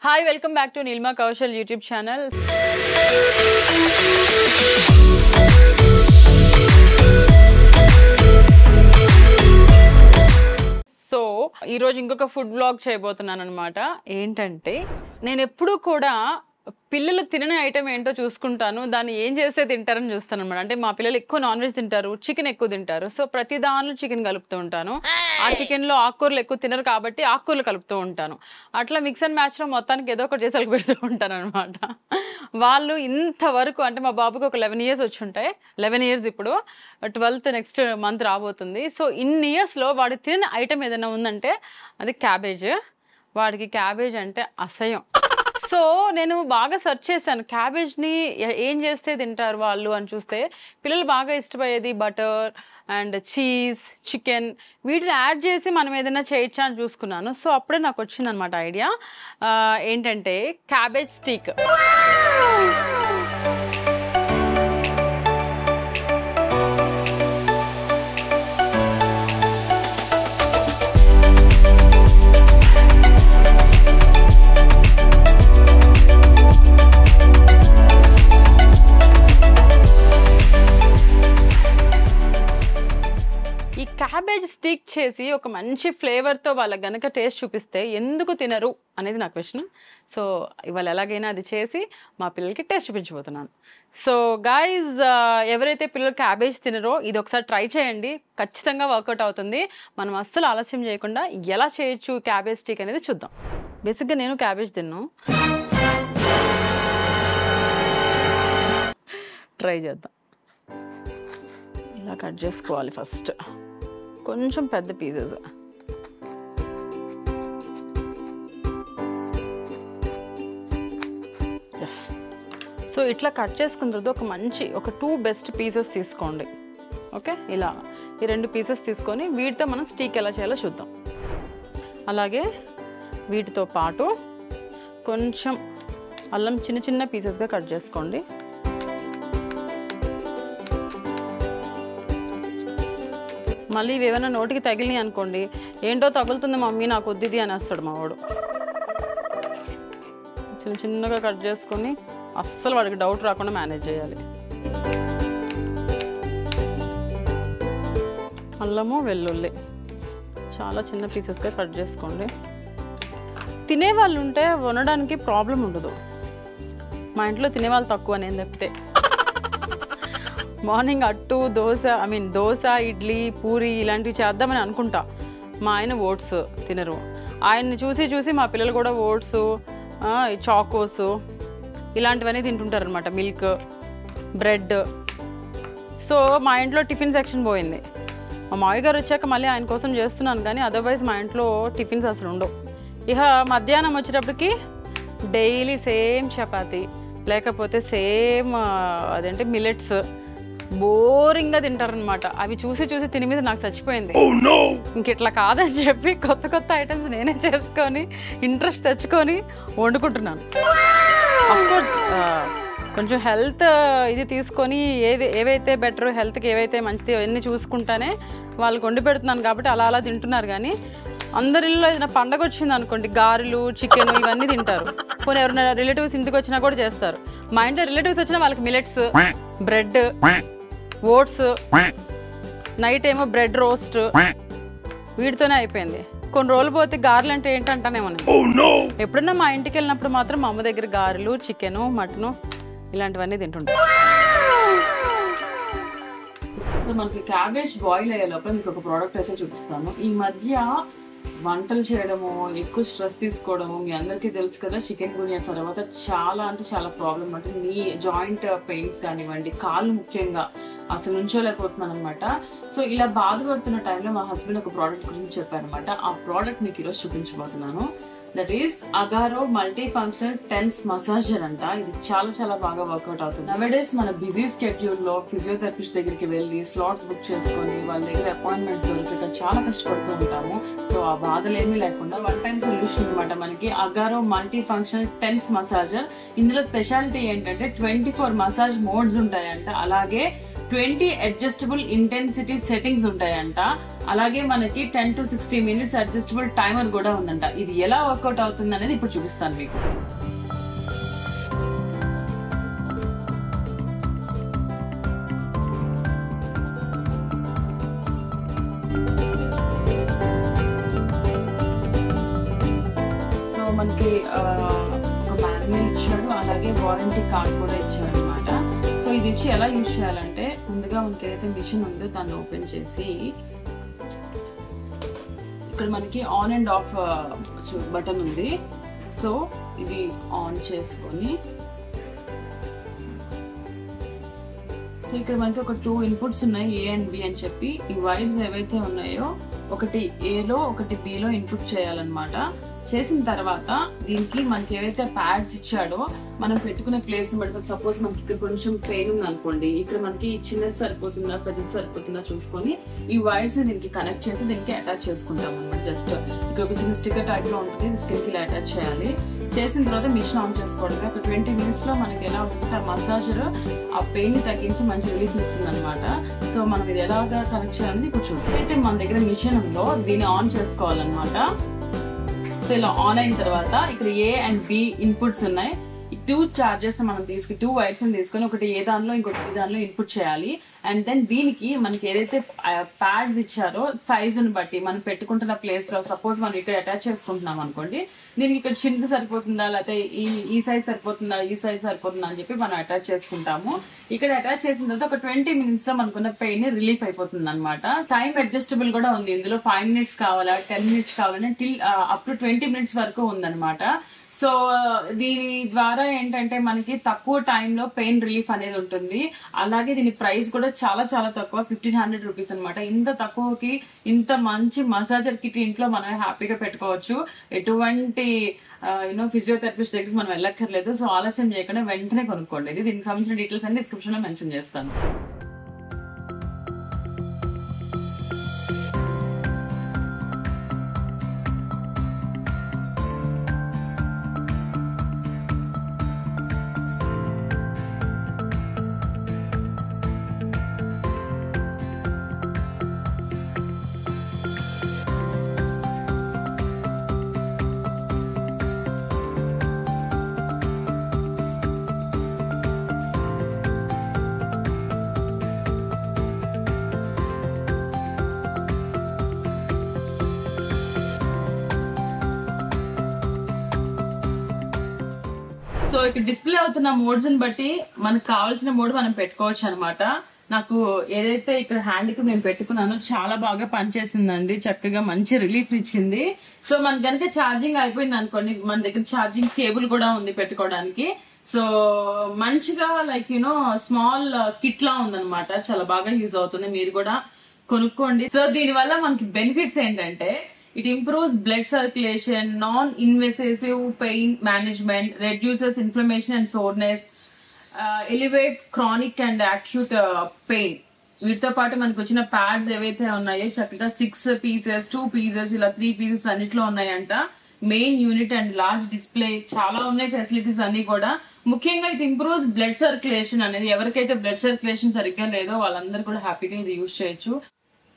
Hi, welcome back to Nilma Kaushal YouTube channel. So ఈరోజు ఇంకొక food blog చేయబోతున్నాను అనమాట. ఏంటంటే నేను ఎప్పుడూ కూడా పిల్లలు తినని ఐటమ్ ఏంటో చూసుకుంటాను, దాన్ని ఏం చేస్తే తింటారని చూస్తాను అనమాట. అంటే మా పిల్లలు ఎక్కువ నాన్ వెజ్ తింటారు, చికెన్ ఎక్కువ తింటారు. సో ప్రతి దానిలో చికెన్ కలుపుతూ ఉంటాను. ఆ చికెన్లో ఆకుకూరలు ఎక్కువ తినరు కాబట్టి ఆకుకూరలు కలుపుతూ ఉంటాను. అట్లా మిక్స్ అండ్ మ్యాచ్లో మొత్తానికి ఏదో ఒకటి చేసి పెడుతూ ఉంటాను అనమాట. వాళ్ళు ఇంతవరకు అంటే మా బాబుకి ఒక 11 years వచ్చి ఉంటాయి. 11 years ఇప్పుడు, 12th నెక్స్ట్ మంత్ రాబోతుంది. సో ఇన్ని ఇయర్స్లో వాడు తినని ఐటమ్ ఏదైనా ఉందంటే అది క్యాబేజ్. వాడికి క్యాబేజ్ అంటే అసహ్యం. సో నేను బాగా సెర్చ్ చేశాను క్యాబేజ్ని ఏం చేస్తే తింటారు వాళ్ళు అని. చూస్తే పిల్లలు బాగా ఇష్టపడేది బటర్ అండ్ చీజ్, చికెన్, వీటిని యాడ్ చేసి మనం ఏదైనా చేయొచ్చా అని చూసుకున్నాను. సో అప్పుడే నాకు వచ్చిందనమాట ఐడియా. ఏంటంటే క్యాబేజ్ స్టిక్. ఈ క్యాబేజ్ స్టిక్ చేసి ఒక మంచి ఫ్లేవర్తో వాళ్ళకి గనక టేస్ట్ చూపిస్తే ఎందుకు తినరు అనేది నా క్వశ్చన్. సో ఇవాళ ఎలాగైనా అది చేసి మా పిల్లలకి టేస్ట్ చూపించబోతున్నాను. సో గైజ్, ఎవరైతే పిల్లలు క్యాబేజ్ తినరో ఇది ఒకసారి ట్రై చేయండి, ఖచ్చితంగా వర్కౌట్ అవుతుంది. మనం అస్సలు ఆలస్యం చేయకుండా ఎలా చేయొచ్చు క్యాబేజ్ స్టిక్ అనేది చూద్దాం. బేసిక్గా నేను క్యాబేజ్ తిన్నాను, ట్రై చేద్దాం. ఇలా కట్ చేసుకోవాలి ఫస్ట్, కొంచెం పెద్ద పీసెస్. ఎస్. సో ఇట్లా కట్ చేసుకున్న తర్వాత ఒక మంచి ఒక 2 బెస్ట్ పీసెస్ తీసుకోండి. ఓకే, ఇలా ఈ 2 పీసెస్ తీసుకొని వీటితో మనం స్టిక్ ఎలా చేయాలో చూద్దాం. అలాగే వీటితో పాటు కొంచెం అల్లం చిన్న చిన్న పీసెస్గా కట్ చేసుకోండి. మళ్ళీ ఇవి ఏమైనా నోటికి తగిలినాయి అనుకోండి, ఏంటో తగులుతుంది మమ్మీ నాకు వద్దిది అని వస్తాడు మా వాడు. చిన్న చిన్నగా కట్ చేసుకొని అస్సలు వాడికి డౌట్ రాకుండా మేనేజ్ చేయాలి. అల్లము వెల్లుల్లి చాలా చిన్న పీసెస్గా కట్ చేసుకోండి. తినేవాళ్ళు ఉంటే వండడానికి ప్రాబ్లం ఉండదు. మా ఇంట్లో తినేవాళ్ళు తక్కువ, నేను తప్పితే. మార్నింగ్ అట్టు దోశ, ఇడ్లీ, పూరి ఇలాంటివి చేద్దామని అనుకుంటా. మా ఆయన ఓట్స్ తినరు. ఆయన్ని చూసి మా పిల్లలు కూడా ఓట్స్, చాకోస్ ఇలాంటివన్నీ తింటుంటారు అనమాట, మిల్క్, బ్రెడ్. సో మా ఇంట్లో టిఫిన్ సెక్షన్ పోయింది. మా మావయ్య గారు వచ్చాక మళ్ళీ ఆయన కోసం చేస్తున్నాను, కానీ అదర్వైజ్ మా ఇంట్లో టిఫిన్స్ అసలు ఉండవు. ఇక మధ్యాహ్నం వచ్చేటప్పటికి డైలీ సేమ్ చపాతీ, లేకపోతే సేమ్ అదేంటి మిల్లెట్స్, బోరింగ్గా తింటారనమాట. అవి చూసి తిని మీద నాకు చచ్చిపోయింది. ఇంకెట్లా కాదని చెప్పి కొత్త ఐటమ్స్ నేనే చేసుకొని ఇంట్రెస్ట్ తెచ్చుకొని వండుకుంటున్నాను. అఫ్కోర్స్ కొంచెం హెల్త్ ఇది తీసుకొని ఏవైతే బెటర్, హెల్త్కి ఏవైతే మంచిది అవన్నీ చూసుకుంటానే వాళ్ళకి వండి పెడుతున్నాను కాబట్టి అలా తింటున్నారు. కానీ అందరిలో ఏదైనా పండగ వచ్చింది అనుకోండి, గారెలు, చికెన్ ఇవన్నీ తింటారు. కొన్ని ఎవరైనా రిలేటివ్స్ ఇంటికి వచ్చినా కూడా చేస్తారు. మా ఇంట్లో రిలేటివ్స్ వచ్చినా వాళ్ళకి మిల్లెట్స్, బ్రెడ్, ఓట్స్, నైట్ ఏమో బ్రెడ్ రోస్ట్, వీటితోనే అయిపోయింది. కొన్ని రోజులు పోతే గారెలు అంటే ఏంటంటానేమో. ఎప్పుడన్నా మా ఇంటికి వెళ్ళినప్పుడు మాత్రం మా అమ్మ దగ్గర గారెలు, చికెను, మటను ఇలాంటివన్నీ తింటుంటాం. సో మనకి క్యాబేజ్ బాయిల్ అయ్యే లోపల మీకు ఒక ప్రోడక్ట్ అయితే చూపిస్తాను. ఈ మధ్య వంటలు చేయడము, ఎక్కువ స్ట్రెస్ తీసుకోవడము, మీ అందరికీ తెలుసు కదా, చికెన్ గునియా తర్వాత చాలా అంటే చాలా ప్రాబ్లం. అంటే నీ జాయింట్ పెయిన్స్ కానివ్వండి, కాళ్ళు ముఖ్యంగా అసలు నుంచోలేకపోతున్నాను అనమాట. సో ఇలా బాధపడుతున్న టైంలో మా హస్బెండ్ ఒక ప్రోడక్ట్ గురించి చెప్పారనమాట. ఆ ప్రోడక్ట్ మీకు ఈరోజు చూపించబోతున్నాను. That is Agaro multi functional tense massager అంట. ఇది చాలా బాగా వర్కౌట్ అవుతుంది. నవేడేస్ మన బిజీ స్కెడ్యూల్ లో ఫిజియోథెరపిస్ట్ దగ్గరికి వెళ్ళి స్లాట్స్ బుక్ చేసుకొని వాళ్ళ దగ్గర అపాయింట్మెంట్స్ దొరికక చాలా కష్టపడుతూ ఉంటాము. సో ఆ బాధలు ఏమీ లేకుండా 1 time సొల్యూషన్ అనమాట మనకి Agaro multi functional tense massager. ఇందులో స్పెషాలిటీ ఏంటంటే 24 మసాజ్ మోడ్స్ ఉంటాయంట. అలాగే 20 అడ్జస్టబుల్ ఇంటెన్సిటీ సెట్టింగ్స్ ఉంటాయంట. అలాగే మనకి 10 to 60 minutes అడ్జస్టబుల్ టైమర్ కూడా ఉందంట. ఇది ఎలా వర్కౌట్ అవుతుంది అనేది ఇప్పుడు చూపిస్తాను మీకు. మనకి ఒక మ్యాన్యువల్ ఇచ్చాడు, అలాగే వారంటీ కార్డ్ కూడా ఇచ్చాడు అనమాట. సో ఇది ఇచ్చి ఎలా యూజ్ చేయాలంటే, ముందుగా మనకి ఏదైతే మిషన్ ఉందో దాన్ని ఓపెన్ చేసి ఇక్కడ మనకి ఆన్ అండ్ ఆఫ్ బటన్ ఉంది. సో ఇది ఆన్ చేసుకొని, సో ఇక్కడ మనకి ఒక 2 ఇన్పుట్స్ ఉన్నాయి, A and B అని చెప్పి. ఈ వైర్స్ ఏవైతే ఉన్నాయో ఒకటి ఏలో ఒకటి బిలో ఇన్పుట్ చేయాలన్నమాట. చేసిన తర్వాత దీనికి మనకి ఏవైతే ప్యాడ్స్ ఇచ్చాడో మనం పెట్టుకునే ప్లేస్ ని బట్టి, సపోజ్ మనకి ఇక్కడ కొంచెం పెయిన్ ఉంది అనుకోండి, ఇక్కడ మనకి చిన్నది సరిపోతుందా పెద్దది సరిపోతుందా చూసుకొని ఈ వైర్స్ ని దీనికి కనెక్ట్ చేసి దీనికి అటాచ్ చేసుకుంటాం అనమాట. జస్ట్ ఇక్కడ ఒక చిన్న స్టిక్కర్ టైప్ లో ఉంటుంది, స్కిన్ కి ఇలా అటాచ్ చేయాలి. చేసిన తర్వాత మిషన్ ఆన్ చేసుకోవడమే. ఒక 20 minutes లో మనకి ఎలా ఉంటుంది, ఆ మసాజర్ ఆ పెయిన్ ని తగ్గించి మంచి రిలీఫ్ ఇస్తుంది అనమాట. సో మనం ఇది ఎలాగా కనెక్ట్ చేయాలని ఇప్పుడు చూడండి. అయితే మన దగ్గర మిషన్ ఉందో దీన్ని ఆన్ చేసుకోవాలన్నమాట. సో ఇలా ఆన్ అయిన తర్వాత ఇక్కడ A and B ఇన్పుట్స్ ఉన్నాయి. ఈ 2 చార్జెస్ మనం 2 వైర్స్ తీసుకొని ఒకటి ఏ దానిలో ఇంకొకటి ఈ దానిలో ఇన్పుట్ చేయాలి. అండ్ దెన్ దీనికి మనకి ఏదైతే ప్యాడ్స్ ఇచ్చారో సైజుని బట్టి మనం పెట్టుకుంటున్న ప్లేస్ లో, సపోజ్ మనం ఇక్కడ అటాచ్ చేసుకుంటున్నాం అనుకోండి, దీనికి ఇక్కడ చిన్నది సరిపోతుందా లేకపోతే ఈ సైజ్ సరిపోతుందా ఈ సైజ్ సరిపోతుందా అని చెప్పి మనం అటాచ్ చేసుకుంటాము. ఇక్కడ అటాచ్ చేసిన తర్వాత ఒక 20 minutes లో మనకున్న పెయిన్ రిలీఫ్ అయిపోతుంది అనమాట. టైం అడ్జస్టబుల్ కూడా ఉంది ఇందులో. 5 minutes కావాలా 10 minutes కావాలని టిల్ అప్ టు 20 minutes వరకు ఉందన్నమాట. సో దీని ద్వారా ఏంటంటే మనకి తక్కువ టైంలో పెయిన్ రిలీఫ్ అనేది ఉంటుంది. అలాగే దీని ప్రైస్ కూడా చాలా చాలా తక్కువ, 1500 రూపీస్ అనమాట. ఇంత తక్కువకి ఇంత మంచి మసాజర్ కిట్ ఇంట్లో మనం హ్యాపీగా పెట్టుకోవచ్చు. ఎటువంటి ఫిజియోథెరపిస్ట్ దగ్గరికి మనం వెళ్ళక్కర్లేదు. సో ఆలస్యం చేయకుండా వెంటనే కొనుక్కోండి. దీనికి సంబంధించిన డీటెయిల్స్ అన్ని డిస్క్రిప్షన్ లో మెన్షన్ చేస్తాను. సో ఇక్కడ డిస్ప్లే అవుతున్న మోడ్స్ ని బట్టి మనకు కావాల్సిన మోడ్ మనం పెట్టుకోవచ్చు అనమాట. నాకు ఏదైతే ఇక్కడ హ్యాండ్ కి నేను పెట్టుకున్నానో చాలా బాగా పనిచేసిందండి. చక్కగా మంచి రిలీఫ్ ఇచ్చింది. సో మనకి కనుక ఛార్జింగ్ అయిపోయింది అనుకోండి, మన దగ్గర ఛార్జింగ్ కేబుల్ కూడా ఉంది పెట్టుకోవడానికి. సో మంచిగా లైక్ స్మాల్ కిట్ లా ఉందన్నమాట. చాలా బాగా యూజ్ అవుతుంది, మీరు కూడా కొనుక్కోండి. సో దీని వల్ల మనకి బెనిఫిట్స్ ఏంటంటే, it improves blood circulation, non-invasive pain management, reduces inflammation and soreness, elevates chronic and acute pain. వీటితో పాటు మనకు వచ్చిన ప్యాడ్స్ ఏవైతే ఉన్నాయో చక్కగా 6 pieces 2 pieces ఇలా 3 pieces అన్నిట్లో ఉన్నాయంట. Main unit and large display, చాలా ఉన్నాయి ఫెసిలిటీస్ అన్ని కూడా. ముఖ్యంగా ఇది ఇంప్రూవ్స్ బ్లడ్ సర్క్యులేషన్ అనేది. ఎవరికైతే బ్లడ్ సర్క్యులేషన్ సరిగ్గా లేదో వాళ్ళందరూ కూడా హ్యాపీగా ఇది యూజ్ చేయొచ్చు.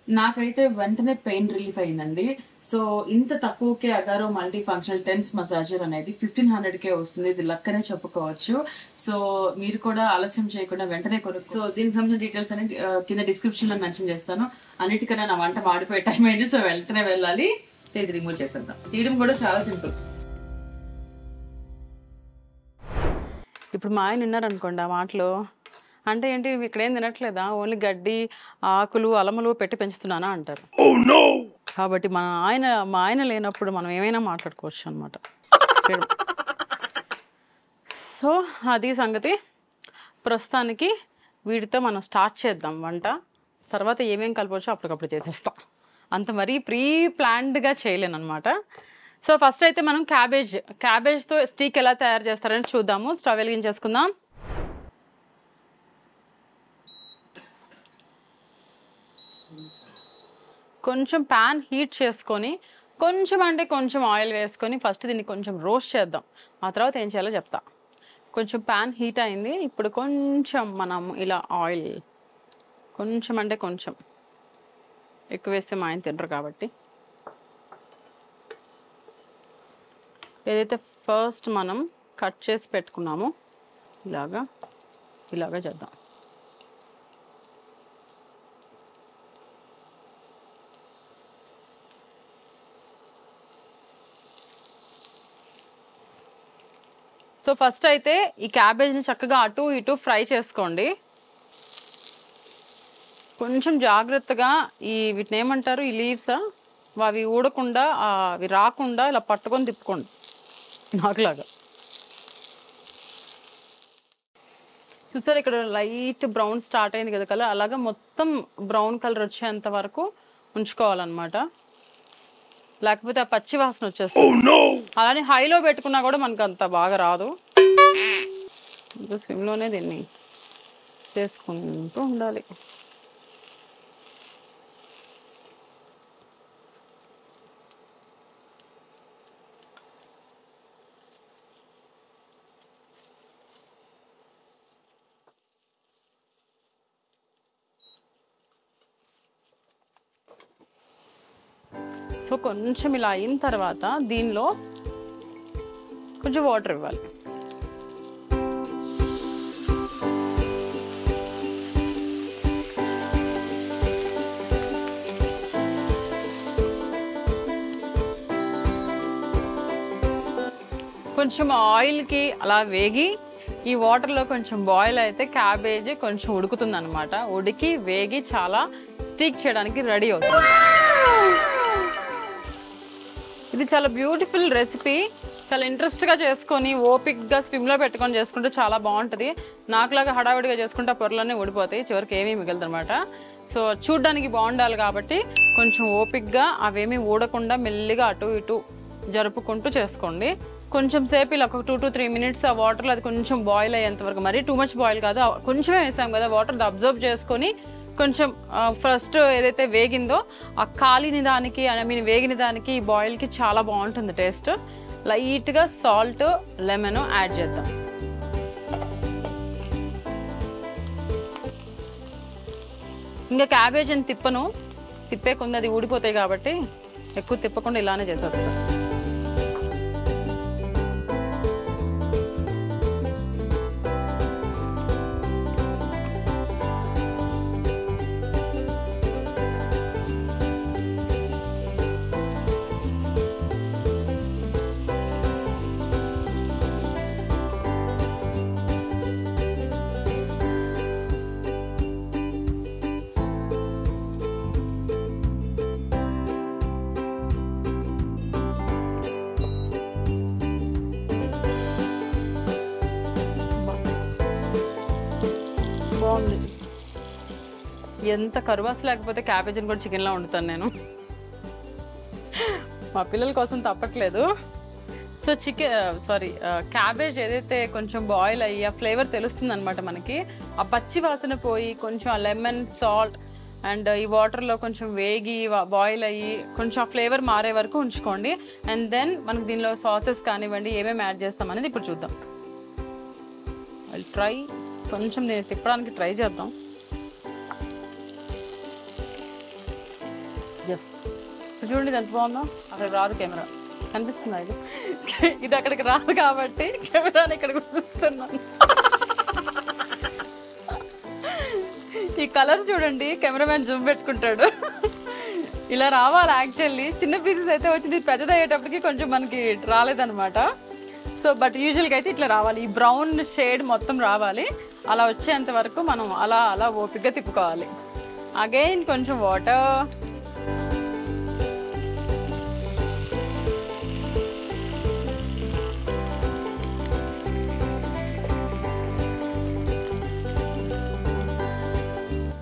నాకైతే వెంటనే పెయిన్ రిలీఫ్ అయిందండి. సో ఇంత తక్కువకే Agaro multi functional tense massager అనేది 1500కే వస్తుంది. ఇది లక్కనే చెప్పుకోవచ్చు. సో మీరు కూడా ఆలస్యం చేయకుండా వెంటనే కొనుక్కో. సో దీనికి సంబంధించిన డీటెయిల్స్ అనేది కింద డిస్క్రిప్షన్ లో మెన్షన్ చేస్తాను. అన్నిటికన్నా నా వంట మాడిపోయే టైం అయింది. సో వెంటనే వెళ్ళాలి. ఇది రిమూవ్ చేసేద్దాం. తీయడం కూడా చాలా సింపుల్. ఇప్పుడు మా ఆయన విన్నారనుకోండి ఆ మాటలు, అంటే ఏంటి ఇక్కడ ఏం తినట్లేదా, ఓన్లీ గడ్డి ఆకులు అలములు పెట్టి పెంచుతున్నానా అంటారు. కాబట్టి మా ఆయన లేనప్పుడు మనం ఏమైనా మాట్లాడుకోవచ్చు అనమాట. సో అది సంగతి. ప్రస్తుతానికి వీటితో మనం స్టార్ట్ చేద్దాం వంట. తర్వాత ఏమేమి కలపవచ్చో అప్పటికప్పుడు చేసేస్తాం. అంత మరీ ప్రీ ప్లాన్డ్గా చేయలేను అనమాట. సో ఫస్ట్ అయితే మనం క్యాబేజ్తో స్టీక్ ఎలా తయారు చేస్తారని చూద్దాము. స్టవ్ వెలిగించేసుకుందాం. కొంచెం ప్యాన్ హీట్ చేసుకొని కొంచెం ఆయిల్ వేసుకొని ఫస్ట్ దీన్ని కొంచెం రోస్ట్ చేద్దాం. ఆ తర్వాత ఏం చేయాలో చెప్తా. కొంచెం ప్యాన్ హీట్ అయింది. ఇప్పుడు కొంచెం మనం ఇలా ఆయిల్ కొంచెం అంటే కొంచెం, ఎక్కువ వేస్తే మా ఆయన తినరు కాబట్టి. ఏదైతే ఫస్ట్ మనం కట్ చేసి పెట్టుకున్నామో ఇలాగా చేద్దాం. సో ఫస్ట్ అయితే ఈ క్యాబేజ్ని చక్కగా అటు ఇటు ఫ్రై చేసుకోండి. కొంచెం జాగ్రత్తగా వీటిని ఏమంటారు, ఈ లీవ్సా, అవి ఊడకుండా అవి రాకుండా ఇలా పట్టుకొని తిప్పుకోండి నాకులాగా. చూసారు ఇక్కడ లైట్ బ్రౌన్ స్టార్ట్ అయింది కదా కలర్, అలాగా మొత్తం బ్రౌన్ కలర్ వచ్చేంత వరకు ఉంచుకోవాలన్నమాట. లేకపోతే ఆ పచ్చి వాసన వచ్చేస్తుంది. అలానే హైలో పెట్టుకున్నా కూడా మనకు అంత బాగా రాదు. స్విమ్లోనే దీన్ని చేసుకుంటూ ఉండాలి. సో కొంచెం ఇలా అయిన తర్వాత దీనిలో కొంచెం వాటర్ ఇవ్వాలి. కొంచెం ఆయిల్కి అలా వేగి ఈ వాటర్లో కొంచెం బాయిల్ అయితే క్యాబేజీ కొంచెం ఉడుకుతుంది అనమాట. ఉడికి వేగి చాలా స్టిక్ చేయడానికి రెడీ అవుతుంది. ఇది చాలా బ్యూటిఫుల్ రెసిపీ. చాలా ఇంట్రెస్ట్గా చేసుకొని ఓపిక్గా స్విమ్లో పెట్టుకొని చేసుకుంటే చాలా బాగుంటుంది. నాకులాగా హడావిడిగా చేసుకుంటే పొరలన్నీ ఊడిపోతాయి, చివరికి ఏమీ మిగలదు అనమాట. సో చూడ్డానికి బాగుండాలి కాబట్టి కొంచెం ఓపిక్గా అవేమీ ఊడకుండా మెల్లిగా అటు ఇటు జరుపుకుంటూ చేసుకోండి. కొంచెం సేపు ఇలా ఒక 2 to 3 minutes ఆ వాటర్లో అది కొంచెం బాయిల్ అయ్యేంత వరకు, మరీ టూ మచ్ బాయిల్ కాదు, కొంచెమే వేసాం కదా వాటర్, అబ్జర్వ్ చేసుకొని కొంచెం ఫస్ట్ ఏదైతే వేగిందో ఆ కాలిన దానికి వేగిన దానికి ఈ బాయిల్కి చాలా బాగుంటుంది టేస్ట్. లైట్గా సాల్ట్ లెమన్ యాడ్ చేద్దాం. ఇంకా క్యాబేజీని తిప్పే కొంది అది ఊడిపోతాయి కాబట్టి ఎక్కువ తిప్పకుండా ఇలానే చేసేస్తాం. బాగుంది. ఎంత కరువాసు లేకపోతే క్యాబేజీని కూడా చికెన్లా వండుతాను నేను. మా పిల్లల కోసం తప్పట్లేదు. సో క్యాబేజ్ ఏదైతే కొంచెం బాయిల్ అయ్యి ఆ ఫ్లేవర్ తెలుస్తుంది అనమాట మనకి. ఆ పచ్చి వాసన పోయి కొంచెం ఆ లెమన్ సాల్ట్ అండ్ ఈ వాటర్లో కొంచెం వేగి బాయిల్ అయ్యి కొంచెం ఆ ఫ్లేవర్ మారే వరకు ఉంచుకోండి. అండ్ దెన్ మనకు దీనిలో సాసెస్ కానివ్వండి ఏమేమి యాడ్ చేస్తాం అనేది ఇప్పుడు చూద్దాం. ట్రై కొంచెం నేను తిప్పడానికి ట్రై చేద్దాం. ఎస్, చూడండి ఎంత బాగుందో. అక్కడికి రాదు కెమెరా, కనిపిస్తుందా? ఇది అక్కడికి రాదు కాబట్టి కెమెరాని ఇక్కడికి చూస్తున్నాను. ఈ కలర్ చూడండి, కెమెరామ్యాన్ జూమ్ పెట్టుకుంటాడు. ఇలా రావాలి యాక్చువల్లీ. చిన్న పీసెస్ అయితే వచ్చింది, పెద్దది అయ్యేటప్పటికి కొంచెం మనకి రాలేదనమాట. సో బట్ యూజువల్గా అయితే ఇట్లా రావాలి, ఈ బ్రౌన్ షేడ్ మొత్తం రావాలి. అలా వచ్చేంత వరకు మనం అలా ఓపికగా తిప్పుకోవాలి. అగైన్ కొంచెం వాటర్,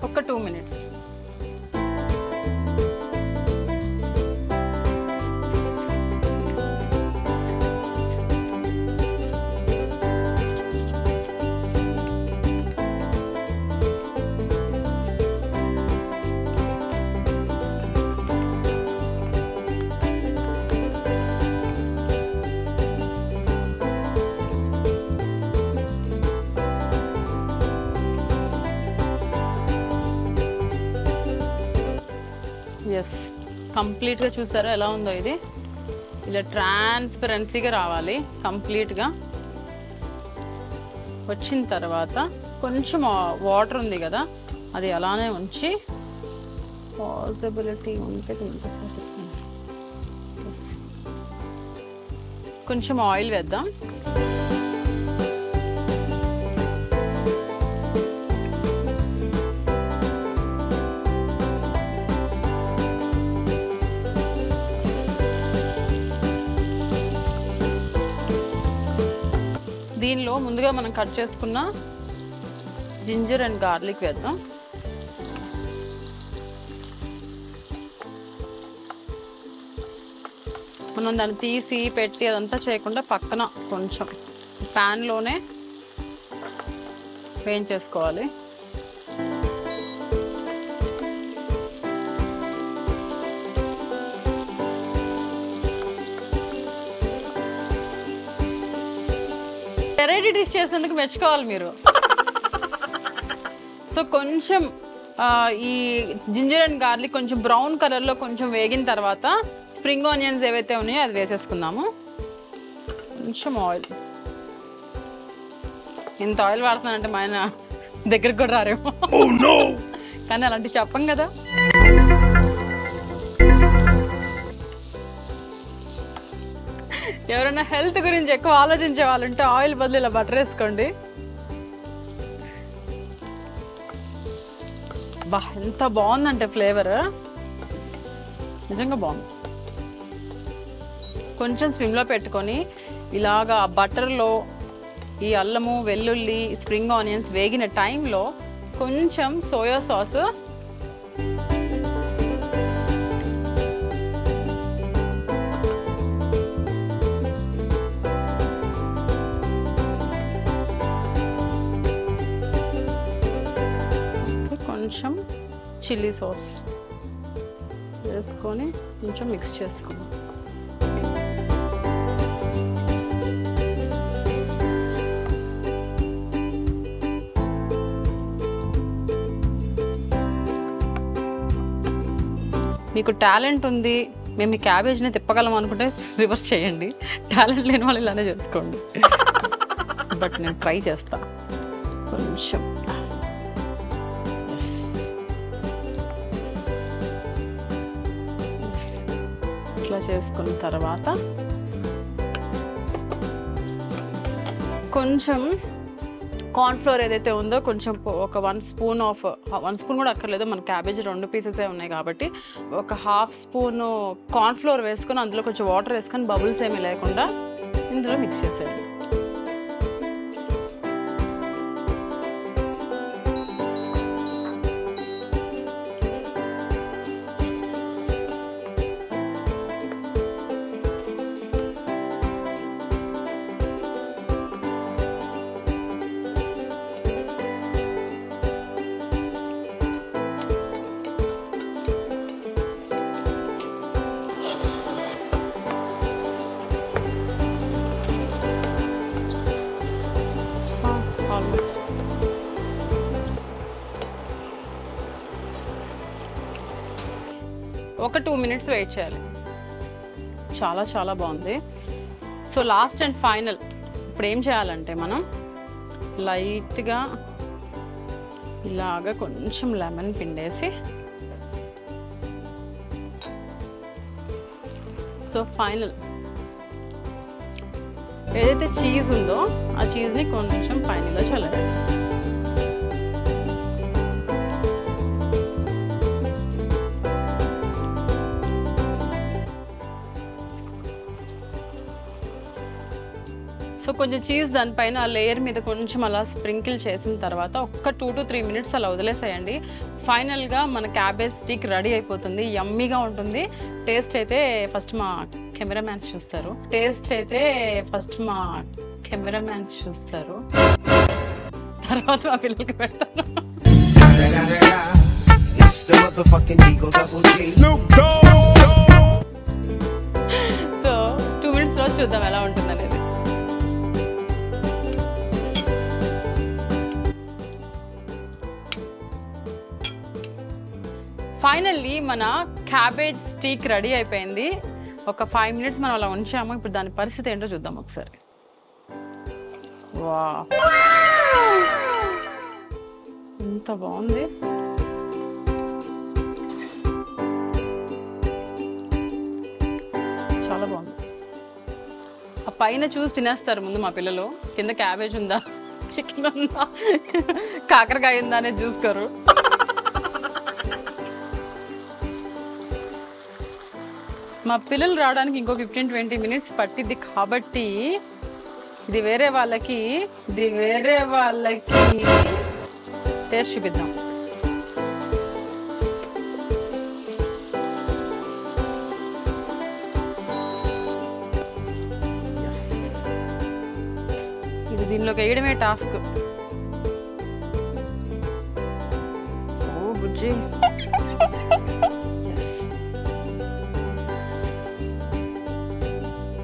ఒక 2 minutes. ఎస్, కంప్లీట్గా చూసారా ఎలా ఉందో ఇది? ఇలా ట్రాన్స్పరెన్సీగా రావాలి కంప్లీట్గా. వచ్చిన తర్వాత కొంచెం వాటర్ ఉంది కదా, అది అలానే ఉంచి పాసిబిలిటీ ఉంటే కొంచెం ఆయిల్ వేద్దాం. దీనిలో ముందుగా మనం కట్ చేసుకున్న జింజర్ అండ్ గార్లిక్ వేద్దాం. మనం దాన్ని తీసి పెట్టి అదంతా చేయకుండా పక్కన కొంచెం ప్యాన్లోనే వేయించేసుకోవాలి. వెరైటీ డిష్ చేసినందుకు మెచ్చుకోవాలి మీరు. సో కొంచెం ఈ జింజర్ అండ్ గార్లిక్ కొంచెం బ్రౌన్ కలర్లో కొంచెం వేగిన తర్వాత స్ప్రింగ్ ఆనియన్స్ ఏవైతే ఉన్నాయో అది వేసేసుకుందాము. కొంచెం ఆయిల్. ఇంత ఆయిల్ వాడుతున్నానంటే మా ఆయన దగ్గరికి కూడా రారేమో, కానీ అలాంటివి చెప్పం కదా. ఎవరైనా హెల్త్ గురించి ఎక్కువ ఆలోచించే వాళ్ళుంటే ఆయిల్ బదులు ఇలా బటర్ వేసుకోండి. బా ఎంత బాగుందంటే ఫ్లేవర్ నిజంగా బాగుంది. కొంచెం స్విమ్లో పెట్టుకొని ఇలాగా బటర్లో ఈ అల్లము వెల్లుల్లి స్ప్రింగ్ ఆనియన్స్ వేగిన టైంలో కొంచెం సోయా సాస్, కొంచెం చిల్లీ సాస్ వేసుకొని కొంచెం మిక్స్ చేసుకుందాం. మీకు టాలెంట్ ఉంది, మేము ఈ క్యాబేజ్ని తిప్పగలం అనుకుంటే రివర్స్ చేయండి. టాలెంట్ లేని వాళ్ళు ఇలానే చేసుకోండి. బట్ నేను ట్రై చేస్తా. కొంచెం ఇట్లా చేసుకున్న తర్వాత కొంచెం కార్న్ఫ్లోర్ ఏదైతే ఉందో కొంచెం ఒక 1 స్పూన్ కూడా అక్కర్లేదు, మన క్యాబేజ్ 2 పీసెసే ఉన్నాయి కాబట్టి ఒక 1/2 స్పూను కార్న్ఫ్లోర్ వేసుకొని అందులో కొంచెం వాటర్ వేసుకొని బబుల్స్ ఏమీ లేకుండా ఇందులో మిక్స్ చేసేయండి. ఒక 2 minutes వెయిట్ చేయాలి. చాలా చాలా బాగుంది. సో లాస్ట్ అండ్ ఫైనల్ ఇప్పుడు ఏం చేయాలంటే మనం లైట్గా ఇలాగా కొంచెం లెమన్ పిండేసి, సో ఫైనల్ ఏదైతే చీజ్ ఉందో ఆ చీజ్ని కొంచెం పైన ఇలా చల్లాలి. సో కొంచెం చీజ్ దానిపైన ఆ లేయర్ మీద కొంచెం అలా స్ప్రింకిల్ చేసిన తర్వాత ఒక్క 2 to 3 minutes అలా వదిలేసేయండి. ఫైనల్గా మన క్యాబేజ్ స్టిక్ రెడీ అయిపోతుంది. యమ్మీగా ఉంటుంది. టేస్ట్ అయితే ఫస్ట్ మా కెమెరామ్యాన్స్ చూస్తారు, తర్వాత మా పిల్లలకి పెడతాను. సో 2 minutes రోజు చూద్దాం ఎలా ఉంటుంది అనేది. ఫైనల్లీ మన క్యాబేజ్ స్టీక్ రెడీ అయిపోయింది. ఒక 5 minutes మనం అలా ఉంచాము. ఇప్పుడు దాని పరిస్థితి ఏంటో చూద్దాం ఒకసారి. వా, ఎంత బాగుంది. చాలా బాగుంది. ఆ పైన చూసి తినేస్తారు ముందు మా పిల్లలు. కింద క్యాబేజ్ ఉందా, చికెన్ ఉందా, కాకరకాయ ఉందా అనేది చూసుకోరు. మా పిల్లలు రావడానికి ఇంకో 15-20 minutes పట్టిద్ది కాబట్టి ఇది వేరే వాళ్ళకి టేస్ట్ చూపిద్దాం. ఇది దీనిలోకి వేయడమే టాస్క్. ఓ బుజ్జి,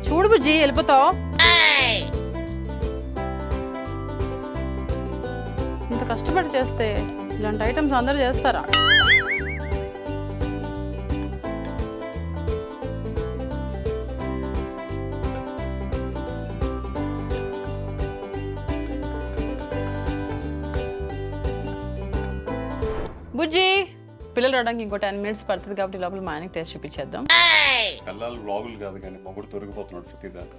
చూడు బుజ్జి వెళ్ళిపోతావు. ఇంత కష్టపడి చేస్తే ఇలాంటి ఐటమ్స్ అందరూ చేస్తారా? బుజ్జి, పిల్లలు రావడానికి ఇంకో 10 minutes పడుతుంది కాబట్టి లోపల మా ఆయనకి టేస్ట్ చూపించేద్దాం. పిల్లలు వ్లాగులు కాదు కానీ మొగుడు తొరిగిపోతున్నాడు ప్రతిదాన్ని.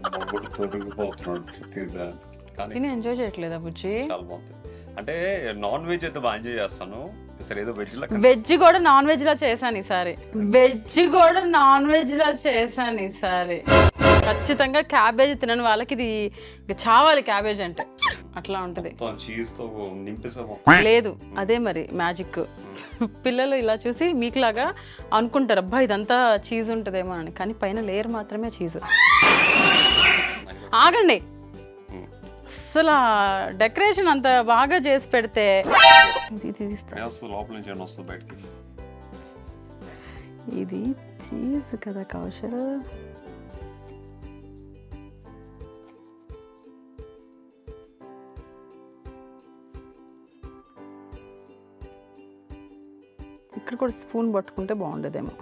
తిని ఎంజాయ్ చేయట్లేదా బుజ్జి? చాలా బాగుంది. అంటే నాన్ వెజ్ అయితే బాగా ఎంజాయ్ చేస్తాను. సరే ఏదో వెజ్ వెజ్ కూడా నాన్ వెజ్ లా చేశాను ఈసారి. ఖచ్చితంగా క్యాబేజ్ తినని వాళ్ళకి ఇది చావాలి. క్యాబేజ్ అంటే అట్లా ఉంటుంది. లేదు, అదే మరి మ్యాజిక్. పిల్లలు ఇలా చూసి మీకులాగా అనుకుంటారు, అబ్బా ఇదంతా చీజ్ ఉంటుందేమో అని, కానీ పైన లేయర్ మాత్రమే చీజ్. ఆగండి, అసలు డెకరేషన్ అంత బాగా చేసి పెడితే ఇది చీజ్ కదా కౌశల్. ఇక్కడ కూడా స్పూన్ పట్టుకుంటే బాగుండేదేమో.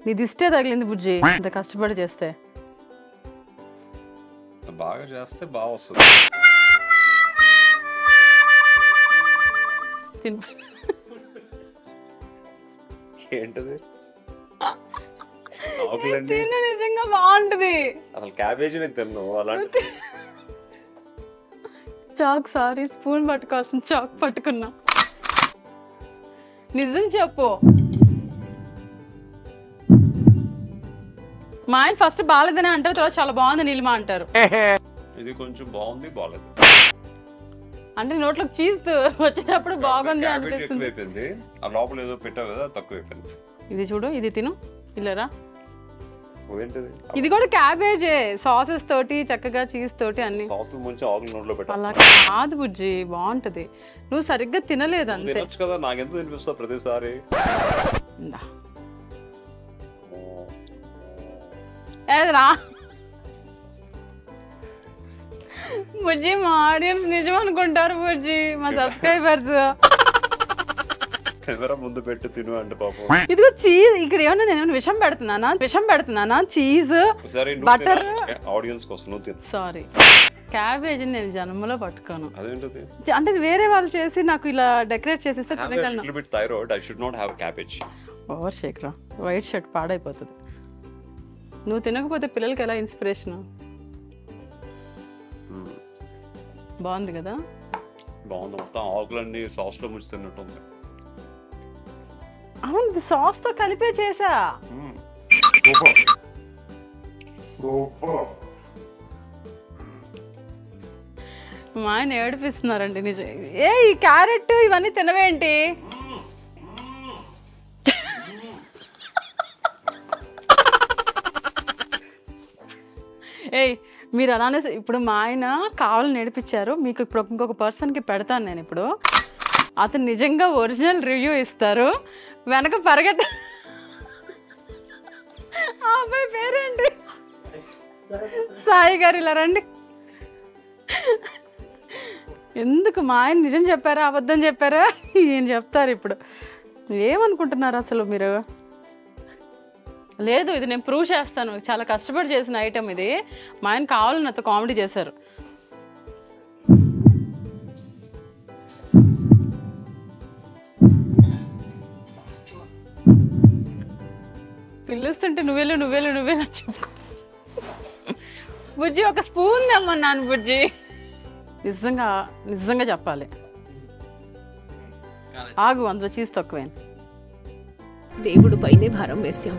నీ దిష్టే తగిలింది బుజ్జి, ఇంత కష్టపడి చేస్తే. బాగా చేస్తే బాగా వస్తుంది. ఏంటది? నిజంగా బాగుంటది. అసలు క్యాబేజీ నేను తిన్నాను అలాంటి. చాక్, సారీ, స్పూన్ పట్టుకోవాల్సిన చాక్ పట్టుకున్నా. నిజం చెప్పు. మా ఆయన ఫస్ట్ బాగాలేదని అంటారు, తర్వాత చాలా బాగుంది నీలిమా అంటారు. ఇది కొంచెం బాగుంది, బాగాలేదు అంటే నోట్లోకి చీజ్ వచ్చేటప్పుడు బాగుంది అనిపిస్తుంది. ఆ లోపల ఏదో పెట్టావు కదా, తక్కువ అయిపోయింది. ఇది చూడు, ఇది తిను, ఇల్లరా. ఇది కూడా క్యాబేజే, సాసెస్ తోటి చక్కగా చీజ్ తోటి అన్ని. అలా కాదు బుజ్జి, బాగుంటది. నువ్వు సరిగ్గా తినలేదు అంతే కదా. నాకెంత తినిపిస్తావు ప్రతిసారి. రా బుజ్జి, మా ఆడియన్స్ నిజం అనుకుంటారు బుజ్జి, మా సబ్స్క్రైబర్స్. ముందు పెట్టి తిను అంటే పాపం. ఇదిగో చీజ్. ఇక్కడ ఏమన్నా నేను విషం పెడుతున్నానా? Cheese, butter. ఆడియన్స్ కోసం నువ్వు తిను. సారీ, క్యాబేజ్ నేను జన్మలో పట్టుకోను. అంటే వేరే వాళ్ళు చేసి నాకు ఇలా డెకరేట్ చేసిస్తే తినగలను. ఓవర్ షేక్ రా, వైట్ షర్ట్ పాడైపోతుంది. నువ్వు తినకపోతే పిల్లలకి ఎలా ఇన్స్పిరేషన్? బాగుంది కదా? బాగుంది. మొత్తం ఆకులన్నీ సాస్ లో ముంచి తిన్నట్టుంది. అవును, సాస్ తో కలిపే చేసా. మా ఆయన ఏడిపిస్తున్నారండి నిజం. ఏ ఈ క్యారెట్ ఇవన్నీ తినవేంటి? ఏయ్ మీరు అలానే. ఇప్పుడు మా ఆయన కావాలని నేర్పించారు మీకు. ఇప్పుడు ఇంకొక పర్సన్కి పెడతాను నేను. ఇప్పుడు అతను నిజంగా ఒరిజినల్ రివ్యూ ఇస్తారు. వెనక పరిగెట్ట. ఆ అబ్బాయి పేరేంటి? సాయి గారు, ఇలా రండి. ఎందుకు మా ఆయన నిజం చెప్పారా అబద్ధం చెప్పారా ఏం చెప్తారు ఇప్పుడు? ఏమనుకుంటున్నారు అసలు మీరు? లేదు, ఇది నేను ప్రూవ్ చేస్తాను. చాలా కష్టపడి చేసిన ఐటెం ఇది. మా ఆయన కావాలని నాతో కామెడీ చేశారు. పిలుస్తుంటే నువ్వేళ్ళు అని చెప్పు. బుజ్జి ఒక స్పూన్ తెమ్మన్నాను బుజ్జి. నిజంగా చెప్పాలి. ఆగు, అందులో చీజ్ తక్కువైంది. దేవుడు పైనే భారం వేశాం.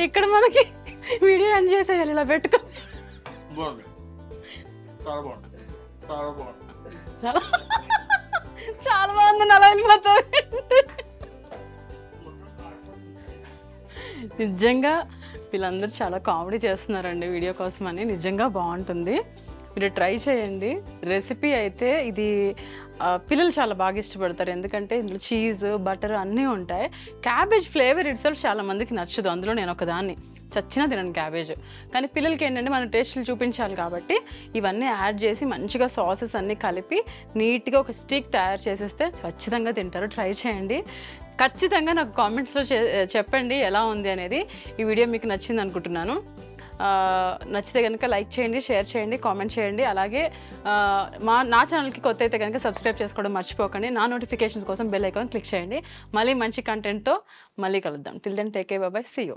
ఇక్కడ మనకి వీడియో ఎండ్ చేసేయాలి ఇలా పెట్టుకో. చాలా బాగుంది. అలా వెళ్ళిపోతావు. నిజంగా వీళ్ళందరూ చాలా కామెడీ చేస్తున్నారండి వీడియో కోసం అని. నిజంగా బాగుంటుంది, మీరు ట్రై చేయండి. రెసిపీ అయితే ఇది పిల్లలు చాలా బాగా ఇష్టపడతారు, ఎందుకంటే ఇందులో చీజ్ బటర్ అన్నీ ఉంటాయి. క్యాబేజ్ ఫ్లేవర్ ఇట్సెల్ఫ్ చాలా మందికి నచ్చదు, అందులో నేను ఒకదాన్ని చచ్చినా తినను క్యాబేజ్. కానీ పిల్లలకి ఏంటంటే మన టేస్ట్లు చూపించాలి కాబట్టి ఇవన్నీ యాడ్ చేసి మంచిగా సాసెస్ అన్నీ కలిపి నీట్గా ఒక స్టిక్ తయారు చేసేస్తే ఖచ్చితంగా తింటారు. ట్రై చేయండి. ఖచ్చితంగా నాకు కామెంట్స్లో చెప్పండి ఎలా ఉంది అనేది. ఈ వీడియో మీకు నచ్చింది అనుకుంటున్నాను. నచ్చితే కనుక లైక్ చేయండి, షేర్ చేయండి, కామెంట్ చేయండి. అలాగే నా ఛానల్కి కొత్త అయితే కనుక సబ్స్క్రైబ్ చేసుకోవడం మర్చిపోకండి. నా నోటిఫికేషన్స్ కోసం బెల్ ఐకాన్ క్లిక్ చేయండి. మళ్ళీ మంచి కంటెంట్తో మళ్ళీ కలుద్దాం. Till then take care, bye bye, see you.